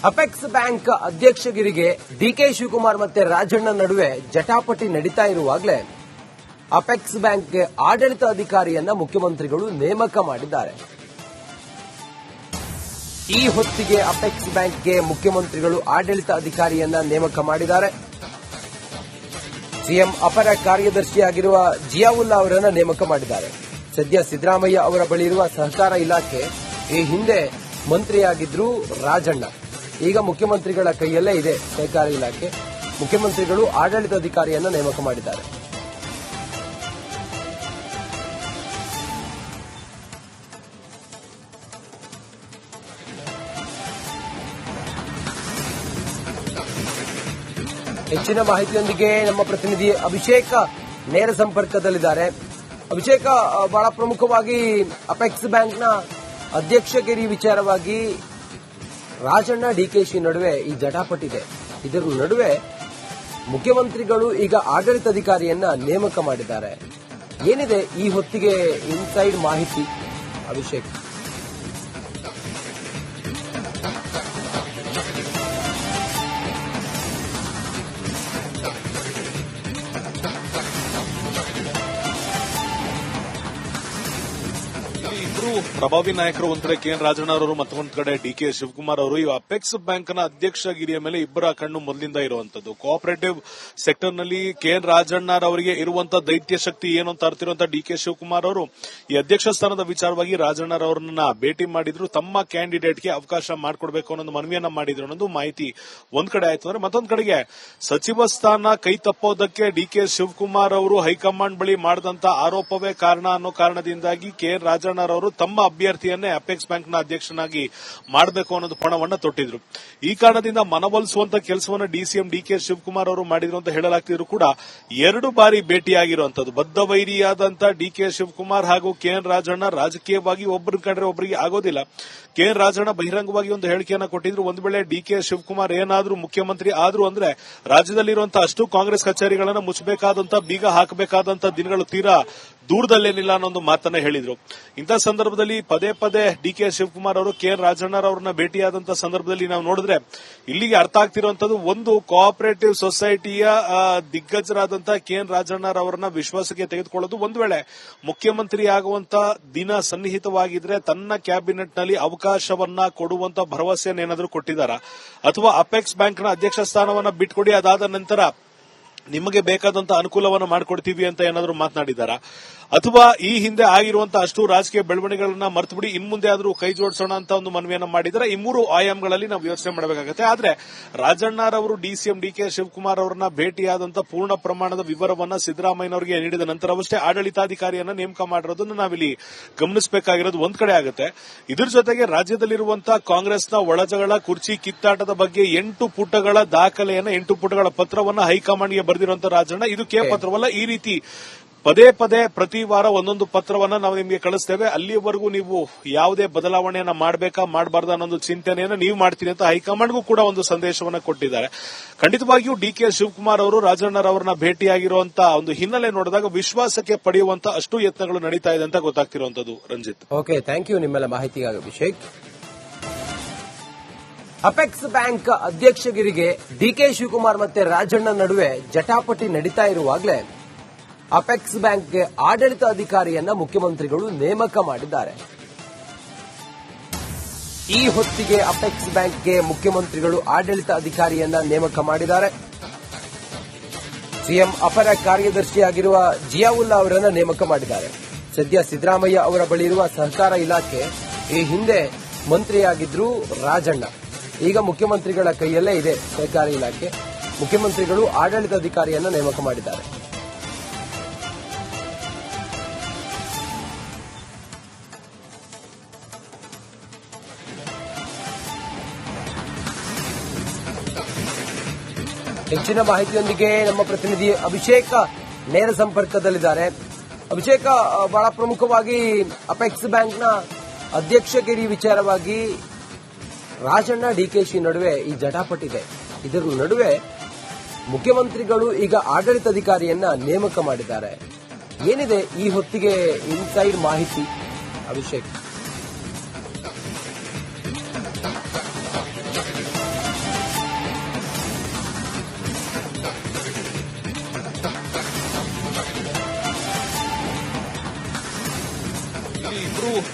Apex bank ಅಧ್ಯಕ್ಷಗಿರಿಗೆ ಡಿಕೆ ಶಿವಕುಮಾರ್ ಮತ್ತೆ ರಾಜಣ್ಣ ನಡುವೆ ಜಟಾಪಟಿ ನಡೀತಾ ಇರುವಾಗಲೇ ಅಪೆಕ್ಸ್ ಬ್ಯಾಂಕ್ಗೆ ಆಡಳಿತ ಅಧಿಕಾರಿಯನ್ನ ಮುಖ್ಯಮಂತ್ರಿಗಳು ನೇಮಕ ಮಾಡಿದ್ದಾರೆ. ಈ ಹೊತ್ತಿಗೆ ಅಪೆಕ್ಸ್ ಬ್ಯಾಂಕ್ಗೆ ಮುಖ್ಯಮಂತ್ರಿಗಳು ಆಡಳಿತ ಅಧಿಕಾರಿಯನ್ನ ನೇಮಕ ಮಾಡಿದ್ದಾರೆ. ಸಿಎಂ ಅಪರ ಕಾರ್ಯದರ್ಶಿಯಾಗಿರುವ ಜಿಯಾವುಲ್ಲಾ ಅವರನ್ನ ನೇಮಕ ಮಾಡಿದ್ದಾರೆ. ಸದ್ಯ ಸಿದ್ದರಾಮಯ್ಯ ಅವರ ಬಳಿ ಇರುವ ಸಹಕಾರ ಇಲಾಖೆ ಈ ಹಿಂದೆ ಮಂತ್ರಿಯಾಗಿದ್ರು ರಾಜಣ್ಣ. ಈಗ ಮುಖ್ಯಮಂತ್ರಿಗಳ ಕೈಯಲ್ಲೇ ಇದೆ ಸಹಕಾರ ಇಲಾಖೆ. ಮುಖ್ಯಮಂತ್ರಿಗಳು ಆಡಳಿತಾಧಿಕಾರಿಯನ್ನ ನೇಮಕ ಮಾಡಿದ್ದಾರೆ. ಹೆಚ್ಚಿನ ಮಾಹಿತಿಯೊಂದಿಗೆ ನಮ್ಮ ಪ್ರತಿನಿಧಿ ಅಭಿಷೇಕ್ ನೇರ ಸಂಪರ್ಕದಲ್ಲಿದ್ದಾರೆ. ಅಭಿಷೇಕ್, ಬಹಳ ಪ್ರಮುಖವಾಗಿ ಅಪೆಕ್ಸ್ ಬ್ಯಾಂಕ್ನ ಅಧ್ಯಕ್ಷಗಿರಿ ವಿಚಾರವಾಗಿ ರಾಜಣ್ಣ ಡಿಕೆಶಿ ನಡುವೆ ಈ ಜಟಾಪಟಿದೆ. ಇದರ ನಡುವೆ ಮುಖ್ಯಮಂತ್ರಿಗಳು ಈಗ ಆಡಳಿತಾಧಿಕಾರಿಯನ್ನ ನೇಮಕ ಮಾಡಿದ್ದಾರೆ. ಏನಿದೆ ಈ ಹೊತ್ತಿಗೆ ಇನ್ಸೈಡ್ ಮಾಹಿತಿ ಅಭಿಷೇಕ್? ಪ್ರಭಾವಿ ನಾಯಕರು ಒಂದ್ ಕಡೆ ಕೆಎನ್ ರಾಜಣ್ಣ ಅವರು ಮತ್ತೊಂದು ಕಡೆ ಡಿಕೆ ಶಿವಕುಮಾರ್ ಅವರು ಈ ಅಪೆಕ್ಸ್ ಬ್ಯಾಂಕ್ ನ ಅಧ್ಯಕ್ಷಗಿರಿಯ ಮೇಲೆ ಇಬ್ಬರ ಕಣ್ಣು ಮೊದಲಿಂದ ಇರುವಂತದ್ದು. ಕೋಆಪರೇಟಿವ್ ಸೆಕ್ಟರ್ ನಲ್ಲಿ ಕೆಎನ್ ರಾಜಣ್ಣ ಅವರಿಗೆ ಇರುವಂತಹ ದೈತ್ಯ ಶಕ್ತಿ ಏನು ಅಂತ ಅರ್ತಿರುವಂತಹ ಡಿಕೆ ಶಿವಕುಮಾರ್ ಅವರು ಈ ಅಧ್ಯಕ್ಷ ಸ್ಥಾನದ ವಿಚಾರವಾಗಿ ರಾಜಣ್ಣ ಅವರನ್ನ ಭೇಟಿ ಮಾಡಿದ್ರು. ತಮ್ಮ ಕ್ಯಾಂಡಿಡೇಟ್ಗೆ ಅವಕಾಶ ಮಾಡಿಕೊಡ್ಬೇಕು ಅನ್ನೋ ಮನವಿಯನ್ನ ಮಾಡಿದ್ರು ಅನ್ನೋದು ಮಾಹಿತಿ ಒಂದ್ ಕಡೆ ಆಯ್ತು. ಅಂದ್ರೆ ಮತ್ತೊಂದ್ ಕಡೆಗೆ ಸಚಿವ ಸ್ಥಾನ ಕೈ ತಪ್ಪೋದಕ್ಕೆ ಡಿಕೆ ಶಿವಕುಮಾರ್ ಅವರು ಹೈಕಮಾಂಡ್ ಬಳಿ ಮಾಡಿದಂತ ಆರೋಪವೇ ಕಾರಣ ಅನ್ನೋ ಕಾರಣದಿಂದಾಗಿ ಕೆಎನ್ ರಾಜಣ್ಣ ಅವರು ತಮ್ಮ ಅಭ್ಯರ್ಥಿಯನ್ನೇ ಅಪೆಕ್ಸ್ ಬ್ಯಾಂಕ್ನ ಅಧ್ಯಕ್ಷನಾಗಿ ಮಾಡಬೇಕು ಅನ್ನೋದು ಪಣವನ್ನ ತೊಟ್ಟಿದ್ರು. ಈ ಕಾರಣದಿಂದ ಮನವೊಲಿಸುವಂತ ಕೆಲಸವನ್ನ ಡಿಸಿಎಂ ಡಿಕೆ ಶಿವಕುಮಾರ್ ಅವರು ಮಾಡಿದ್ರು ಅಂತ ಹೇಳಲಾಗ್ತಿದ್ರು ಕೂಡ 2 ಬಾರಿ ಭೇಟಿಯಾಗಿರುವಂತದ್ದು. ಬದ್ಧ ವೈರಿಯಾದಂತ ಡಿಕೆ ಶಿವಕುಮಾರ್ ಹಾಗೂ ಕೆಎನ್ ರಾಜಣ್ಣ ರಾಜಕೀಯವಾಗಿ ಒಬ್ಬರ ಕಂಡ್ರೆ ಒಬ್ಬರಿಗೆ ಆಗೋದಿಲ್ಲ. ಕೆಎನ್ ರಾಜಣ್ಣ ಬಹಿರಂಗವಾಗಿ ಒಂದು ಹೇಳಿಕೆಯನ್ನ ಕೊಟ್ಟಿದ್ರು. ಒಂದು ವೇಳೆ ಡಿಕೆ ಶಿವಕುಮಾರ್ ಏನಾದ್ರೂ ಮುಖ್ಯಮಂತ್ರಿ ಆದ್ರು ಅಂದ್ರೆ ರಾಜ್ಯದಲ್ಲಿರುವಂತಹ ಅಷ್ಟು ಕಾಂಗ್ರೆಸ್ ಕಚೇರಿಗಳನ್ನ ಮುಚ್ಚಬೇಕಾದಂತ ಬೀಗ ಹಾಕಬೇಕಾದಂತ ದಿನಗಳು ತೀರಾ ದೂರದಲ್ಲೇನಿಲ್ಲ ಅನ್ನೋ ಮಾತನ್ನ ಹೇಳಿದ್ರು. ಇಂಥ ಸಂದರ್ಭದಲ್ಲಿ ಪದೇ ಪದೇ ಡಿಕೆ ಶಿವಕುಮಾರ್ ಅವರು ಕೆಎನ್ ರಾಜಣ್ಣ ಅವರನ್ನ ಭೇಟಿಯಾದಂತಹ ಸಂದರ್ಭದಲ್ಲಿ ನಾವು ನೋಡಿದ್ರೆ ಇಲ್ಲಿಗೆ ಅರ್ಥ ಆಗ್ತಿರುವಂತದ್ದು, ಒಂದು ಕೋಆಪರೇಟಿವ್ ಸೊಸೈಟಿಯ ದಿಗ್ಗಜರಾದಂತಹ ಕೆಎನ್ ರಾಜಣ್ಣ ಅವರನ್ನ ವಿಶ್ವಾಸಕ್ಕೆ ತೆಗೆದುಕೊಳ್ಳೋದು. ಒಂದು ವೇಳೆ ಮುಖ್ಯಮಂತ್ರಿ ಆಗುವಂತ ದಿನ ಸನ್ನಿಹಿತವಾಗಿದ್ರೆ ತನ್ನ ಕ್ಯಾಬಿನೆಟ್ ನಲ್ಲಿ ಅವಕಾಶವನ್ನ ಕೊಡುವಂತ ಭರವಸೆಯನ್ನು ಏನಾದರೂ ಕೊಟ್ಟಿದ್ದಾರಾ, ಅಥವಾ ಅಪೆಕ್ಸ್ ಬ್ಯಾಂಕ್ನ ಅಧ್ಯಕ್ಷ ಸ್ಥಾನವನ್ನ ಬಿಟ್ಕೊಡಿ, ಅದಾದ ನಂತರ ನಿಮಗೆ ಬೇಕಾದಂತ ಅನುಕೂಲವನ್ನು ಮಾಡಿಕೊಡ್ತೀವಿ ಅಂತ ಏನಾದರೂ ಮಾತನಾಡಿದಾರಾ, ಅಥವಾ ಈ ಹಿಂದೆ ಆಗಿರುವಂತಹ ಅಷ್ಟು ರಾಜಕೀಯ ಬೆಳವಣಿಗೆಗಳನ್ನ ಮರೆತು ಬಿಡಿ ಇನ್ಮುಂದೆ ಆದರೂ ಕೈ ಜೋಡಿಸೋಣ ಅಂತ ಒಂದು ಮನವಿಯನ್ನ ಮಾಡಿದರೆ ಈ 3 ಆಯಾಮಗಳಲ್ಲಿ ನಾವು ಯೋಚನೆ ಮಾಡಬೇಕಾಗುತ್ತೆ. ಆದ್ರೆ ರಾಜಣ್ಣರವರು ಡಿಸಿಎಂ ಡಿಕೆ ಶಿವಕುಮಾರ್ ಅವರನ್ನ ಭೇಟಿಯಾದಂತ ಪೂರ್ಣ ಪ್ರಮಾಣದ ವಿವರವನ್ನ ಸಿದ್ದರಾಮಯ್ಯನವರಿಗೆ ನೀಡಿದ ನಂತರವಷ್ಟೇ ಆಡಳಿತಾಧಿಕಾರಿಯನ್ನ ನೇಮಕ ಮಾಡಿರೋದನ್ನು ನಾವಿಲ್ಲಿ ಗಮನಿಸಬೇಕಾಗಿರೋದು ಒಂದ್ ಕಡೆ ಆಗುತ್ತೆ. ಇದ್ರ ಜೊತೆಗೆ ರಾಜ್ಯದಲ್ಲಿರುವಂತಹ ಕಾಂಗ್ರೆಸ್ನ ಒಳಜಗಳ ಕುರ್ಚಿ ಕಿತ್ತಾಟದ ಬಗ್ಗೆ 8 ಪುಟಗಳ ದಾಖಲೆಯನ್ನ 8 ಪುಟಗಳ ಪತ್ರವನ್ನ ಹೈಕಮಾಂಡ್ಗೆ ಬರೆದಿರುವಂತಹ ರಾಜಣ್ಣ ಇದು ಪತ್ರವಲ್ಲ. ಈ ರೀತಿ ಪದೇ ಪದೇ ಪ್ರತಿ ವಾರ ಒಂದೊಂದು ಪತ್ರವನ್ನ ನಾವು ನಿಮಗೆ ಕಳಿಸ್ತೇವೆ, ಅಲ್ಲಿಯವರೆಗೂ ನೀವು ಯಾವುದೇ ಬದಲಾವಣೆಯನ್ನ ಮಾಡಬೇಕಾ ಮಾಡಬಾರ್ದ ಅನ್ನೋ ಚಿಂತನೆಯನ್ನ ನೀವು ಮಾಡ್ತೀರಿ ಅಂತ ಹೈಕಮಾಂಡ್ಗೂ ಕೂಡ ಒಂದು ಸಂದೇಶವನ್ನ ಕೊಟ್ಟಿದ್ದಾರೆ. ಖಂಡಿತವಾಗಿಯೂ ಡಿಕೆ ಶಿವಕುಮಾರ್ ಅವರು ರಾಜಣ್ಣರವರನ್ನ ಭೇಟಿಯಾಗಿರುವಂತಹ ಒಂದು ಹಿನ್ನೆಲೆ ನೋಡಿದಾಗ ವಿಶ್ವಾಸಕ್ಕೆ ಪಡೆಯುವಂತ ಅಷ್ಟು ಯತ್ನಗಳು ನಡೀತಾ ಇದೆ ಅಂತ ಗೊತ್ತಾಗ್ತಿರುವಂತದ್ದು. ರಂಜಿತ್, ಓಕೆ, ಥ್ಯಾಂಕ್ ಯು ನಿಮ್ಮೆಲ್ಲ ಮಾಹಿತಿಗಾಗಿ ಅಭಿಷೇಕ್. ಅಪೆಕ್ಸ್ ಬ್ಯಾಂಕ್ ಅಧ್ಯಕ್ಷಗಿರಿಗೆ ಡಿಕೆ ಶಿವಕುಮಾರ್ ಮತ್ತೆ ರಾಜಣ್ಣ ನಡುವೆ ಜಟಾಪಟಿ ನಡೀತಾ ಇರುವಾಗಲೇ ಅಪೆಕ್ಸ್ ಬ್ಯಾಂಕ್ಗೆ ಆಡಳಿತ ಅಧಿಕಾರಿಯನ್ನ ಮುಖ್ಯಮಂತ್ರಿಗಳು ನೇಮಕ ಮಾಡಿದ್ದಾರೆ. ಈ ಹೊತ್ತಿಗೆ ಅಪೆಕ್ಸ್ ಬ್ಯಾಂಕ್ಗೆ ಮುಖ್ಯಮಂತ್ರಿಗಳು ಆಡಳಿತ ಅಧಿಕಾರಿಯನ್ನ ನೇಮಕ ಮಾಡಿದ್ದಾರೆ. ಸಿಎಂ ಅಪರ ಕಾರ್ಯದರ್ಶಿಯಾಗಿರುವ ಜಿಯಾವುಲ್ಲಾ ಅವರನ್ನ ನೇಮಕ ಮಾಡಿದ್ದಾರೆ. ಸದ್ಯ ಸಿದ್ದರಾಮಯ್ಯ ಅವರ ಬಳಿ ಇರುವ ಸಹಕಾರ ಇಲಾಖೆ ಈ ಹಿಂದೆ ಮಂತ್ರಿಯಾಗಿದ್ರು ರಾಜಣ್ಣ. ಈಗ ಮುಖ್ಯಮಂತ್ರಿಗಳ ಕೈಯಲ್ಲೇ ಇದೆ ಸಹಕಾರ ಇಲಾಖೆ. ಮುಖ್ಯಮಂತ್ರಿಗಳು ಆಡಳಿತಾಧಿಕಾರಿಯನ್ನ ನೇಮಕ ಮಾಡಿದ್ದಾರೆ. ಹೆಚ್ಚಿನ ಮಾಹಿತಿಯೊಂದಿಗೆ ನಮ್ಮ ಪ್ರತಿನಿಧಿ ಅಭಿಷೇಕ್ ನೇರ ಸಂಪರ್ಕದಲ್ಲಿದ್ದಾರೆ. ಅಭಿಷೇಕ್, ಬಹಳ ಪ್ರಮುಖವಾಗಿ ಅಪೆಕ್ಸ್ ಬ್ಯಾಂಕ್ನ ಅಧ್ಯಕ್ಷಗಿರಿ ವಿಚಾರವಾಗಿ ರಾಜಣ್ಣ ಡಿಕೆಶಿ ನಡುವೆ ಈ ಜಟಾಪಟಿದೆ. ಇದರ ನಡುವೆ ಮುಖ್ಯಮಂತ್ರಿಗಳು ಈಗ ಆಡಳಿತಾಧಿಕಾರಿಯನ್ನ ನೇಮಕ ಮಾಡಿದ್ದಾರೆ. ಏನಿದೆ ಈ ಹೊತ್ತಿಗೆ ಇನ್ಸೈಡ್ ಮಾಹಿತಿ ಅಭಿಷೇಕ್?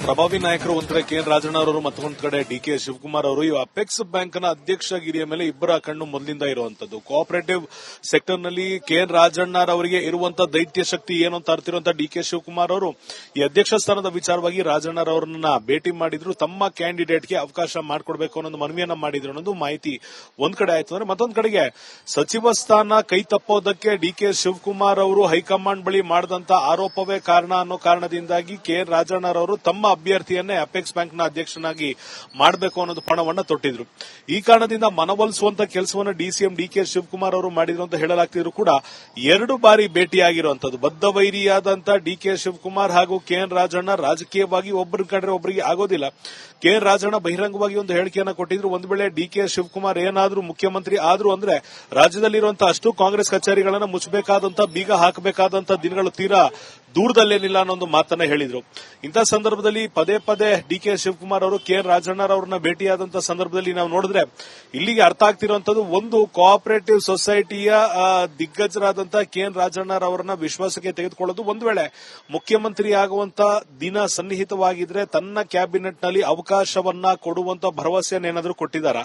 ಪ್ರಭಾವಿ ನಾಯಕರು ಒಂದ್ ಕಡೆ ಕೆಎನ್ ರಾಜಣ್ಣ ಅವರು ಮತ್ತೊಂದ್ ಕಡೆ ಡಿಕೆ ಶಿವಕುಮಾರ್ ಅವರು ಈ ಅಪೆಕ್ಸ್ ಬ್ಯಾಂಕ್ನ ಅಧ್ಯಕ್ಷಗಿರಿಯ ಮೇಲೆ ಇಬ್ಬರ ಕಣ್ಣು ಮೊದಲಿಂದ ಇರುವಂತದ್ದು. ಕೋಆಪರೇಟಿವ್ ಸೆಕ್ಟರ್ ನಲ್ಲಿ ಕೆಎನ್ ರಾಜಣ್ಣ ಅವರಿಗೆ ಇರುವಂತಹ ದೈತ್ಯ ಶಕ್ತಿ ಏನು ಅಂತ ಅರ್ತಿರುವಂತಹ ಡಿಕೆ ಶಿವಕುಮಾರ್ ಅವರು ಈ ಅಧ್ಯಕ್ಷ ಸ್ಥಾನದ ವಿಚಾರವಾಗಿ ರಾಜಣ್ಣ ಅವರನ್ನ ಭೇಟಿ ಮಾಡಿದ್ರು. ತಮ್ಮ ಕ್ಯಾಂಡಿಡೇಟ್ಗೆ ಅವಕಾಶ ಮಾಡಿಕೊಡ್ಬೇಕು ಅನ್ನೋ ಮನವಿಯನ್ನ ಮಾಡಿದ್ರು ಅನ್ನೋದು ಮಾಹಿತಿ ಒಂದ್ ಕಡೆ ಆಯ್ತು. ಅಂದ್ರೆ ಮತ್ತೊಂದ್ ಕಡೆಗೆ ಸಚಿವ ಸ್ಥಾನ ಕೈ ತಪ್ಪೋದಕ್ಕೆ ಡಿಕೆ ಶಿವಕುಮಾರ್ ಅವರು ಹೈಕಮಾಂಡ್ ಬಳಿ ಮಾಡಿದಂತ ಆರೋಪವೇ ಕಾರಣ ಅನ್ನೋ ಕಾರಣದಿಂದಾಗಿ ಕೆಎನ್ ರಾಜಣ್ಣ ಅವರು ತಮ್ಮ ಅಭ್ಯರ್ಥಿಯನ್ನೇ ಅಪೆಕ್ಸ್ ಬ್ಯಾಂಕ್ನ ಅಧ್ಯಕ್ಷನಾಗಿ ಮಾಡಬೇಕು ಅನ್ನೋದು ಪಣವನ್ನ ತೊಟ್ಟಿದ್ರು. ಈ ಕಾರಣದಿಂದ ಮನವೊಲಿಸುವಂತ ಕೆಲಸವನ್ನ ಡಿಸಿಎಂ ಡಿಕೆ ಶಿವಕುಮಾರ್ ಅವರು ಮಾಡಿದ್ರು ಅಂತ ಹೇಳಲಾಗ್ತಿದ್ರು ಕೂಡ 2 ಬಾರಿ ಭೇಟಿಯಾಗಿರುವಂತದ್ದು. ಬದ್ಧ ವೈರಿಯಾದಂತ ಡಿಕೆ ಶಿವಕುಮಾರ್ ಹಾಗೂ ಕೆಎನ್ ರಾಜಣ್ಣ ರಾಜಕೀಯವಾಗಿ ಒಬ್ಬರ ಕಂಡ್ರೆ ಒಬ್ಬರಿಗೆ ಆಗೋದಿಲ್ಲ. ಕೆಎನ್ ರಾಜಣ್ಣ ಬಹಿರಂಗವಾಗಿ ಒಂದು ಹೇಳಿಕೆಯನ್ನ ಕೊಟ್ಟಿದ್ರು. ಒಂದು ವೇಳೆ ಡಿಕೆ ಶಿವಕುಮಾರ್ ಏನಾದ್ರೂ ಮುಖ್ಯಮಂತ್ರಿ ಆದ್ರು ಅಂದ್ರೆ ರಾಜ್ಯದಲ್ಲಿರುವಂತಹ ಅಷ್ಟು ಕಾಂಗ್ರೆಸ್ ಕಚೇರಿಗಳನ್ನ ಮುಚ್ಚಬೇಕಾದಂತ ಬೀಗ ಹಾಕಬೇಕಾದಂತ ದಿನಗಳು ತೀರಾ ದೂರದಲ್ಲೇನಿಲ್ಲ ಅನ್ನೋ ಒಂದು ಮಾತನ್ನ ಹೇಳಿದ್ರು. ಇಂಥ ಸಂದರ್ಭದಲ್ಲಿ ಪದೇ ಪದೇ ಡಿಕೆ ಶಿವಕುಮಾರ್ ಅವರು ಕೆಎನ್ ರಾಜಣ್ಣ ಅವರನ್ನ ಭೇಟಿಯಾದಂತಹ ಸಂದರ್ಭದಲ್ಲಿ ನಾವು ನೋಡಿದ್ರೆ ಇಲ್ಲಿಗೆ ಅರ್ಥ ಆಗ್ತಿರುವಂತದ್ದು, ಒಂದು ಕೋಆಪರೇಟಿವ್ ಸೊಸೈಟಿಯ ದಿಗ್ಗಜರಾದಂತಹ ಕೆಎನ್ ರಾಜಣ್ಣ ಅವರನ್ನ ವಿಶ್ವಾಸಕ್ಕೆ ತೆಗೆದುಕೊಳ್ಳೋದು. ಒಂದು ವೇಳೆ ಮುಖ್ಯಮಂತ್ರಿ ಆಗುವಂತ ದಿನ ಸನ್ನಿಹಿತವಾಗಿದ್ರೆ ತನ್ನ ಕ್ಯಾಬಿನೆಟ್ ನಲ್ಲಿ ಅವಕಾಶವನ್ನ ಕೊಡುವಂತ ಭರವಸೆಯನ್ನು ಏನಾದರೂ ಕೊಟ್ಟಿದ್ದಾರಾ,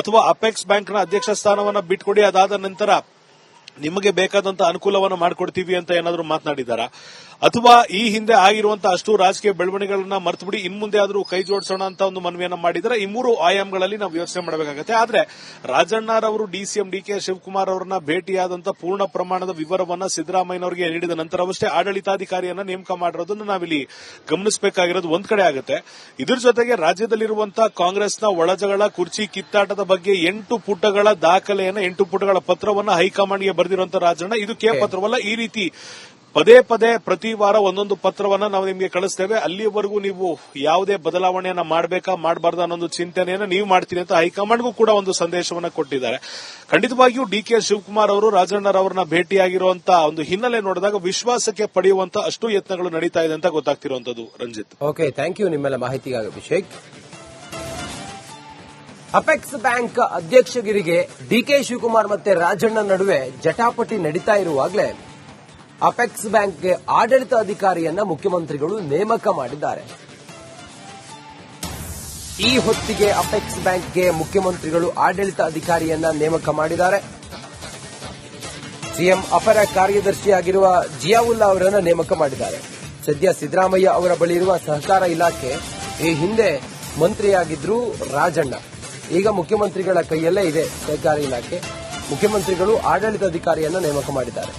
ಅಥವಾ ಅಪೆಕ್ಸ್ ಬ್ಯಾಂಕ್ನ ಅಧ್ಯಕ್ಷ ಸ್ಥಾನವನ್ನ ಬಿಟ್ಕೊಡಿ, ಅದಾದ ನಂತರ ನಿಮಗೆ ಬೇಕಾದಂತ ಅನುಕೂಲವನ್ನು ಮಾಡಿಕೊಡ್ತೀವಿ ಅಂತ ಏನಾದರೂ ಮಾತನಾಡಿದಾರಾ, ಅಥವಾ ಈ ಹಿಂದೆ ಆಗಿರುವಂತಹ ಅಷ್ಟು ರಾಜಕೀಯ ಬೆಳವಣಿಗೆಗಳನ್ನ ಮರೆತು ಬಿಡಿ ಇನ್ಮುಂದೆ ಆದರೂ ಕೈ ಜೋಡಿಸೋಣ ಅಂತ ಒಂದು ಮನವಿಯನ್ನ ಮಾಡಿದರೆ ಈ 3 ಆಯಾಮಗಳಲ್ಲಿ ನಾವು ಯೋಚನೆ ಮಾಡಬೇಕಾಗುತ್ತೆ. ಆದ್ರೆ ರಾಜಣ್ಣ ಅವರು ಡಿಸಿಎಂ ಡಿಕೆ ಶಿವಕುಮಾರ್ ಅವರನ್ನ ಭೇಟಿಯಾದಂತ ಪೂರ್ಣ ಪ್ರಮಾಣದ ವಿವರವನ್ನ ಸಿದ್ದರಾಮಯ್ಯನವರಿಗೆ ನೀಡಿದ ನಂತರವಷ್ಟೇ ಆಡಳಿತಾಧಿಕಾರಿಯನ್ನ ನೇಮಕ ಮಾಡಿರೋದನ್ನು ನಾವಿಲ್ಲಿ ಗಮನಿಸಬೇಕಾಗಿರೋದು ಒಂದ್ ಕಡೆ ಆಗುತ್ತೆ. ಇದ್ರ ಜೊತೆಗೆ ರಾಜ್ಯದಲ್ಲಿರುವಂತಹ ಕಾಂಗ್ರೆಸ್ನ ಒಳಜಗಳ ಕುರ್ಚಿ ಕಿತ್ತಾಟದ ಬಗ್ಗೆ 8 ಪುಟಗಳ ದಾಖಲೆಯನ್ನ 8 ಪುಟಗಳ ಪತ್ರವನ್ನ ಹೈಕಮಾಂಡ್ಗೆ ಬರೆದಿರುವಂತಹ ರಾಜಣ್ಣ ಇದು ಪತ್ರವಲ್ಲ. ಈ ರೀತಿ ಪದೇ ಪದೇ ಪ್ರತಿ ವಾರ ಒಂದೊಂದು ಪತ್ರವನ್ನ ನಾವು ನಿಮಗೆ ಕಳಿಸ್ತೇವೆ, ಅಲ್ಲಿವರೆಗೂ ನೀವು ಯಾವುದೇ ಬದಲಾವಣೆಯನ್ನ ಮಾಡಬೇಕಾ ಮಾಡಬಾರ್ದು ಅನ್ನೋ ಚಿಂತನೆಯನ್ನ ನೀವು ಮಾಡ್ತೀರಿ ಅಂತ ಹೈಕಮಾಂಡ್ಗೂ ಕೂಡ ಒಂದು ಸಂದೇಶವನ್ನ ಕೊಟ್ಟಿದ್ದಾರೆ. ಖಂಡಿತವಾಗಿಯೂ ಡಿಕೆ ಶಿವಕುಮಾರ್ ಅವರು ರಾಜಣ್ಣ ಅವರನ್ನ ಭೇಟಿಯಾಗಿರುವಂತಹ ಒಂದು ಹಿನ್ನೆಲೆ ನೋಡಿದಾಗ ವಿಶ್ವಾಸಕ್ಕೆ ಪಡೆಯುವಂತ ಅಷ್ಟು ಯತ್ನಗಳು ನಡೀತಾ ಇದೆ ಅಂತ ಗೊತ್ತಾಗ್ತಿರುವಂತದ್ದು. ರಂಜಿತ್, ಓಕೆ, ಥ್ಯಾಂಕ್ ಯು ನಿಮ್ಮೆಲ್ಲ ಮಾಹಿತಿಗಾಗಿ ಅಭಿಷೇಕ್. ಅಪೆಕ್ಸ್ ಬ್ಯಾಂಕ್ ಅಧ್ಯಕ್ಷಗಿರಿಗೆ ಡಿಕೆ ಶಿವಕುಮಾರ್ ಮತ್ತೆ ರಾಜಣ್ಣ ನಡುವೆ ಜಟಾಪಟಿ ನಡೀತಾ ಇರುವಾಗಲೇ ಅಪೆಕ್ಸ್ ಬ್ಯಾಂಕ್ಗೆ ಆಡಳಿತ ಅಧಿಕಾರಿಯನ್ನ ಮುಖ್ಯಮಂತ್ರಿಗಳು ನೇಮಕ ಮಾಡಿದ್ದಾರೆ. ಈ ಹೊತ್ತಿಗೆ ಅಪೆಕ್ಸ್ ಬ್ಯಾಂಕ್ಗೆ ಮುಖ್ಯಮಂತ್ರಿಗಳು ಆಡಳಿತ ಅಧಿಕಾರಿಯನ್ನ ನೇಮಕ ಮಾಡಿದ್ದಾರೆ. ಸಿಎಂ ಅಪರ ಕಾರ್ಯದರ್ಶಿಯಾಗಿರುವ ಜಿಯಾವುಲ್ಲಾ ಅವರನ್ನ ನೇಮಕ ಮಾಡಿದ್ದಾರೆ. ಸದ್ಯ ಸಿದ್ದರಾಮಯ್ಯ ಅವರ ಬಳಿ ಇರುವ ಸಹಕಾರ ಇಲಾಖೆ ಈ ಹಿಂದೆ ಮಂತ್ರಿಯಾಗಿದ್ರು ರಾಜಣ್ಣ. ಈಗ ಮುಖ್ಯಮಂತ್ರಿಗಳ ಕೈಯಲ್ಲೇ ಇದೆ ಸಹಕಾರ ಇಲಾಖೆ. ಮುಖ್ಯಮಂತ್ರಿಗಳು ಆಡಳಿತ ಅಧಿಕಾರಿಯನ್ನ ನೇಮಕ ಮಾಡಿದ್ದಾರೆ.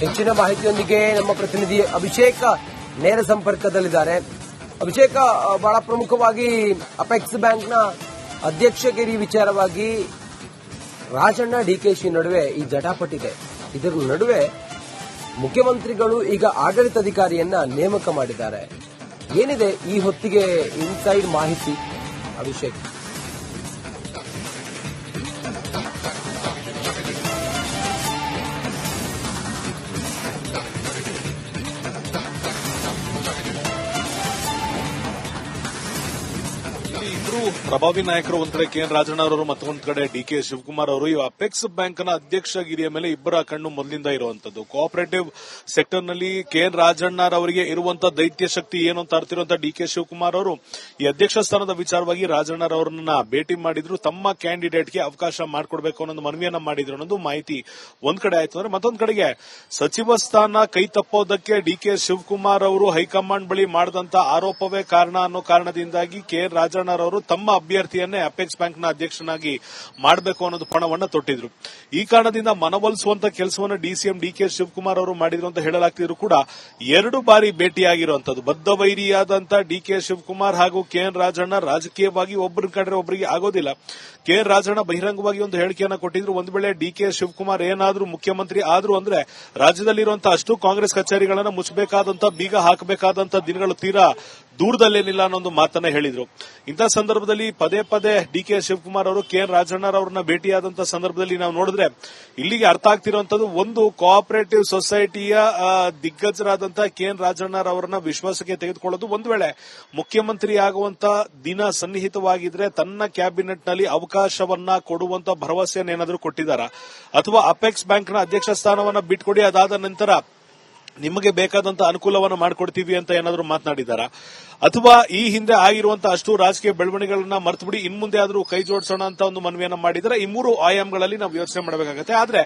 ಹೆಚ್ಚಿನ ಮಾಹಿತಿಯೊಂದಿಗೆ ನಮ್ಮ ಪ್ರತಿನಿಧಿ ಅಭಿಷೇಕ್ ನೇರ ಸಂಪರ್ಕದಲ್ಲಿದ್ದಾರೆ. ಅಭಿಷೇಕ್, ಬಹಳ ಪ್ರಮುಖವಾಗಿ ಅಪೆಕ್ಸ್ ಬ್ಯಾಂಕ್ನ ಅಧ್ಯಕ್ಷಗಿರಿ ವಿಚಾರವಾಗಿ ರಾಜಣ್ಣ ಡಿಕೆಶಿ ನಡುವೆ ಈ ಜಟಾಪಟಿದೆ. ಇದರ ನಡುವೆ ಮುಖ್ಯಮಂತ್ರಿಗಳು ಈಗ ಆಡಳಿತಾಧಿಕಾರಿಯನ್ನ ನೇಮಕ ಮಾಡಿದ್ದಾರೆ. ಏನಿದೆ ಈ ಹೊತ್ತಿಗೆ ಇನ್ಸೈಡ್ ಮಾಹಿತಿ ಅಭಿಷೇಕ್? ಪ್ರಭಾವಿ ನಾಯಕರು ಒಂದ್ ಕಡೆ ಕೆಎನ್ ರಾಜಣ್ಣ ಅವರು ಮತ್ತೊಂದ್ ಕಡೆ ಡಿಕೆ ಶಿವಕುಮಾರ್ ಅವರು ಈ ಅಪೆಕ್ಸ್ ಬ್ಯಾಂಕ್ನ ಅಧ್ಯಕ್ಷಗಿರಿಯ ಮೇಲೆ ಇಬ್ಬರ ಕಣ್ಣು ಮೊದಲಿಂದ ಇರುವಂತದ್ದು. ಕೋಆಪರೇಟಿವ್ ಸೆಕ್ಟರ್ ನಲ್ಲಿ ಕೆಎನ್ ರಾಜಣ್ಣ ಅವರಿಗೆ ಇರುವಂತಹ ದೈತ್ಯ ಶಕ್ತಿ ಏನು ಅಂತ ಅರ್ತಿರುವಂತಹ ಡಿಕೆ ಶಿವಕುಮಾರ್ ಅವರು ಈ ಅಧ್ಯಕ್ಷ ಸ್ಥಾನದ ವಿಚಾರವಾಗಿ ರಾಜಣ್ಣ ಅವರನ್ನ ಭೇಟಿ ಮಾಡಿದ್ರು. ತಮ್ಮ ಕ್ಯಾಂಡಿಡೇಟ್ಗೆ ಅವಕಾಶ ಮಾಡಿಕೊಡ್ಬೇಕು ಅನ್ನೋ ಮನವಿಯನ್ನ ಮಾಡಿದ್ರು ಅನ್ನೋದು ಮಾಹಿತಿ ಒಂದ್ ಕಡೆ ಆಯ್ತು. ಅಂದ್ರೆ ಮತ್ತೊಂದ್ ಕಡೆಗೆ ಸಚಿವ ಸ್ಥಾನ ಕೈ ತಪ್ಪೋದಕ್ಕೆ ಡಿಕೆ ಶಿವಕುಮಾರ್ ಅವರು ಹೈಕಮಾಂಡ್ ಬಳಿ ಮಾಡಿದಂತ ಆರೋಪವೇ ಕಾರಣ ಅನ್ನೋ ಕಾರಣದಿಂದಾಗಿ ಕೆಎನ್ ರಾಜಣ್ಣ ಅವರು ತಮ್ಮ ಅಭ್ಯರ್ಥಿಯನ್ನೇ ಅಪೆಕ್ಸ್ ಬ್ಯಾಂಕ್ನ ಅಧ್ಯಕ್ಷನಾಗಿ ಮಾಡಬೇಕು ಅನ್ನೋದು ಪಣವನ್ನ ತೊಟ್ಟಿದ್ರು. ಈ ಕಾರಣದಿಂದ ಮನವೊಲಿಸುವಂತ ಕೆಲಸವನ್ನ ಡಿಸಿಎಂ ಡಿಕೆ ಶಿವಕುಮಾರ್ ಅವರು ಮಾಡಿದ್ರು ಅಂತ ಹೇಳಲಾಗ್ತಿದ್ರು ಕೂಡ 2 ಬಾರಿ ಭೇಟಿಯಾಗಿರುವಂತದ್ದು. ಬದ್ಧ ವೈರಿಯಾದಂತ ಡಿಕೆ ಶಿವಕುಮಾರ್ ಹಾಗೂ ಕೆಎನ್ ರಾಜಣ್ಣ ರಾಜಕೀಯವಾಗಿ ಒಬ್ಬರ ಕಂಡ್ರೆ ಒಬ್ಬರಿಗೆ ಆಗೋದಿಲ್ಲ. ಕೆಎನ್ ರಾಜಣ್ಣ ಬಹಿರಂಗವಾಗಿ ಒಂದು ಹೇಳಿಕೆಯನ್ನ ಕೊಟ್ಟಿದ್ರು. ಒಂದು ವೇಳೆ ಡಿಕೆ ಶಿವಕುಮಾರ್ ಏನಾದ್ರೂ ಮುಖ್ಯಮಂತ್ರಿ ಆದ್ರು ಅಂದ್ರೆ ರಾಜ್ಯದಲ್ಲಿರುವಂತಹ ಅಷ್ಟು ಕಾಂಗ್ರೆಸ್ ಕಚೇರಿಗಳನ್ನ ಮುಚ್ಚಬೇಕಾದಂತ ಬೀಗ ಹಾಕಬೇಕಾದಂತ ದಿನಗಳು ತೀರಾ ದೂರದಲ್ಲೇನಿಲ್ಲ ಅನ್ನೋ ಒಂದು ಮಾತನ್ನ ಹೇಳಿದ್ರು. ಇಂಥ ಸಂದರ್ಭದಲ್ಲಿ ಪದೇ ಪದೇ ಡಿಕೆ ಶಿವಕುಮಾರ್ ಅವರು ಕೆಎನ್ ರಾಜಣ್ಣರವರನ್ನ ಭೇಟಿಯಾದಂತಹ ಸಂದರ್ಭದಲ್ಲಿ ನಾವು ನೋಡಿದ್ರೆ ಇಲ್ಲಿಗೆ ಅರ್ಥ ಆಗ್ತಿರುವಂತದ್ದು, ಒಂದು ಕೋಆಪರೇಟಿವ್ ಸೊಸೈಟಿಯ ದಿಗ್ಗಜರಾದಂತಹ ಕೆಎನ್ ರಾಜಣ್ಣರವರನ್ನ ವಿಶ್ವಾಸಕ್ಕೆ ತೆಗೆದುಕೊಳ್ಳೋದು, ಒಂದು ವೇಳೆ ಮುಖ್ಯಮಂತ್ರಿ ಆಗುವಂತ ದಿನ ಸನ್ನಿಹಿತವಾಗಿದ್ರೆ ತನ್ನ ಕ್ಯಾಬಿನೆಟ್ ನಲ್ಲಿ ಅವಕಾಶವನ್ನ ಕೊಡುವಂತ ಭರವಸೆಯನ್ನು ಏನಾದರೂ ಕೊಟ್ಟಿದ್ದಾರಾ, ಅಥವಾ ಅಪೆಕ್ಸ್ ಬ್ಯಾಂಕ್ನ ಅಧ್ಯಕ್ಷ ಸ್ಥಾನವನ್ನ ಬಿಟ್ಕೊಡಿ, ಅದಾದ ನಂತರ ನಿಮಗೆ ಬೇಕಾದಂತ ಅನುಕೂಲವನ್ನು ಮಾಡಿಕೊಡ್ತೀವಿ ಅಂತ ಏನಾದರೂ ಮಾತನಾಡಿದಾರಾ, ಅಥವಾ ಈ ಹಿಂದೆ ಆಗಿರುವಂತಹ ಅಷ್ಟು ರಾಜಕೀಯ ಬೆಳವಣಿಗೆಗಳನ್ನ ಮರೆತು ಬಿಡಿ ಇನ್ಮುಂದೆ ಆದರೂ ಕೈ ಜೋಡಿಸೋಣ ಅಂತ ಒಂದು ಮನವಿಯನ್ನ ಮಾಡಿದರೆ, ಈ ಮೂರು ಆಯಾಮಗಳಲ್ಲಿ ನಾವು ಯೋಚನೆ ಮಾಡಬೇಕಾಗುತ್ತೆ. ಆದ್ರೆ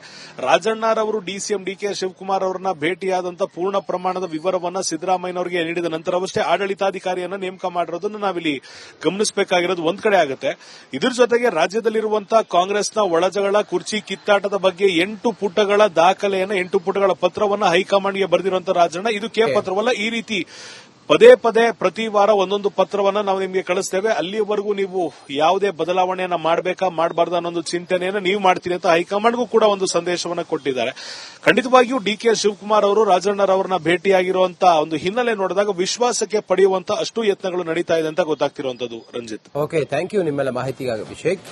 ರಾಜಣ್ಣರವರು ಡಿಸಿಎಂ ಡಿಕೆ ಶಿವಕುಮಾರ್ ಅವರನ್ನ ಭೇಟಿಯಾದಂತ ಪೂರ್ಣ ಪ್ರಮಾಣದ ವಿವರವನ್ನ ಸಿದ್ದರಾಮಯ್ಯನವರಿಗೆ ನೀಡಿದ ನಂತರವಷ್ಟೇ ಆಡಳಿತಾಧಿಕಾರಿಯನ್ನ ನೇಮಕ ಮಾಡಿರೋದನ್ನು ನಾವಿಲ್ಲಿ ಗಮನಿಸಬೇಕಾಗಿರೋದು ಒಂದ್ ಕಡೆ ಆಗುತ್ತೆ. ಇದ್ರ ಜೊತೆಗೆ ರಾಜ್ಯದಲ್ಲಿರುವಂತಹ ಕಾಂಗ್ರೆಸ್ನ ಒಳಜಗಳ, ಕುರ್ಚಿ ಕಿತ್ತಾಟದ ಬಗ್ಗೆ 8 ಪುಟಗಳ ದಾಖಲೆಯನ್ನ, 8 ಪುಟಗಳ ಪತ್ರವನ್ನ ಹೈಕಮಾಂಡ್ಗೆ ಬರೆದಿರುವಂತಹ ರಾಜಣ್ಣ, ಇದು ಪತ್ರವಲ್ಲ. ಈ ರೀತಿ ಪದೇ ಪದೇ ಪ್ರತಿ ವಾರ ಒಂದೊಂದು ಪತ್ರವನ್ನ ನಾವು ನಿಮಗೆ ಕಳಿಸ್ತೇವೆ, ಅಲ್ಲಿವರೆಗೂ ನೀವು ಯಾವುದೇ ಬದಲಾವಣೆಯನ್ನ ಮಾಡಬೇಕಾ ಮಾಡಬಾರ್ದು ಅನ್ನೋ ಒಂದು ಚಿಂತನೆಯನ್ನ ನೀವು ಮಾಡ್ತೀರಿ ಅಂತ ಹೈಕಮಾಂಡ್ಗೂ ಕೂಡ ಒಂದು ಸಂದೇಶವನ್ನ ಕೊಟ್ಟಿದ್ದಾರೆ. ಖಂಡಿತವಾಗಿಯೂ ಡಿಕೆ ಶಿವಕುಮಾರ್ ಅವರು ರಾಜಣ್ಣರವರನ್ನ ಭೇಟಿಯಾಗಿರುವಂತಹ ಒಂದು ಹಿನ್ನೆಲೆ ನೋಡಿದಾಗ ವಿಶ್ವಾಸಕ್ಕೆ ಪಡೆಯುವಂತ ಅಷ್ಟು ಯತ್ನಗಳು ನಡೀತಾ ಇದೆ ಅಂತ ಗೊತ್ತಾಗ್ತಿರುವಂತದ್ದು. ರಂಜಿತ್, ಓಕೆ, ಥ್ಯಾಂಕ್ ಯು ನಿಮ್ಮೆಲ್ಲ ಮಾಹಿತಿಗಾಗಿ ಅಭಿಷೇಕ್.